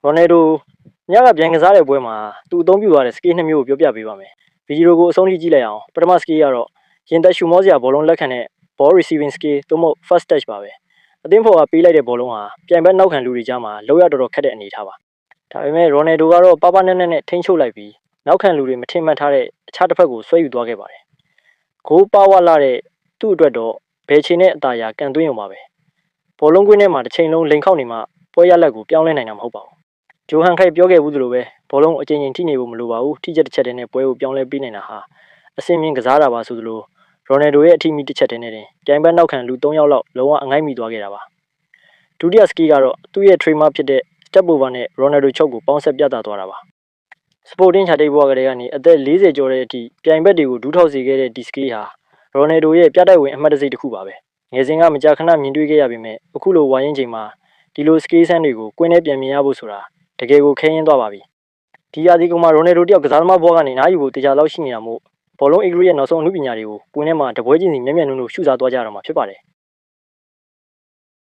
ရိုနယ်ဒိုညကပြန်ကစားတဲ့ပွဲမှာသူအသုံးပြုသွားတဲ့ skill 2မျိုးကိုပြောပြပေးပါမယ်ဗီဒီယိုကိုအဆုံးထိကြည့်လိုက်အောင်ပထမ skill ကတော့ရင်သက်ရှူမောစရာဘောလုံးလက်ခံတဲ့ ball receiving skill သို့မဟုတ် first touch ပါပဲအသင်းဖော်ကပေးလိုက်တဲ့ဘောလုံးဟာပြိုင်ဘက်နောက်ခံလူတွေကြားမှာလောက်ရတော်တော်ခက်တဲ့အနေထားပါဒါပေမဲ့ရိုနယ်ဒိုကတော့ပပနဲ့နဲ့ထိန်းချုပ်လိုက်ပြီးနောက်ခံလူတွေမထင်မှတ်ထားတဲ့အခြားတစ်ဖက်ကိုဆွဲယူသွားခဲ့ပါတယ်ဂိုးပါဝါလာတဲ့သူ့အတွက်တော့ဘယ်ချိန်နဲ့အသာရကန်သွင်းရုံပါပဲဘောလုံးကွင်းထဲမှာတစ်ချိန်လုံးလိန်ခောက်နေမှပွဲရလက်ကိုပြောင်းလဲနိုင်တာမဟုတ်ပါဘူးဂျိုဟန်ခိုက်ပြောခဲ့ဘူးသလိုပဲဘောလုံးအချိန်ချင်းထိနေဖို့မလိုပါဘူးထိချက်တစ်ချက်တည်းနဲ့ပွဲကိုပြောင်းလဲပေးနိုင်တာဟာအစင်မြင့်ကစားတာပါဆိုသလိုရိုနယ်ဒိုရဲ့အထီးမီတစ်ချက်တည်းနဲ့တင်ပြိုင်ဘက်နောက်ခံလူ3ယောက်လောက်လုံးဝအငိုက်မိသွားခဲ့တာပါဒုတိယစကီကတော့သူ့ရဲ့ trademark ဖြစ်တဲ့ step over နဲ့ရိုနယ်ဒိုချုပ်ကိုပေါင်းဆက်ပြသသွားတာပါစပိုတင်းချာတိတ်ဘွားကလေးကနေအသက်40ကျော်တဲ့အထိပြိုင်ဘက်တွေကိုဒူးထောက်စေခဲ့တဲ့ဒီစကီဟာရိုနယ်ဒိုရဲ့ပြတိုက်ဝင်အမှတ်တစိတစ်ခုပါပဲငယ်စဉ်ကမကြာခဏမြင်တွေ့ခဲ့ရပေမဲ့အခုလိုဝိုင်းရင်ချိန်မှာဒီလိုစကီးဆန်းတွေကိုကွင်းထဲပြန်မြင်ရဖို့ဆိုတာတကယ်ကိုခဲရင်သွားပါပြီဒီရာသီကမှာရိုနယ်ဒိုတယောက်ကစားသမားဘွားကနေနားယူဖို့တရားလောက်ရှိနေတာမို့ဘောလုံးအီဂရီရဲ့နောက်ဆုံးအမှုပညာတွေကိုကွင်းထဲမှာတပွဲချင်းစီမျက်မျက်နှာနှာရှုစားသွားကြရတော့မှာဖြစ်ပါတယ်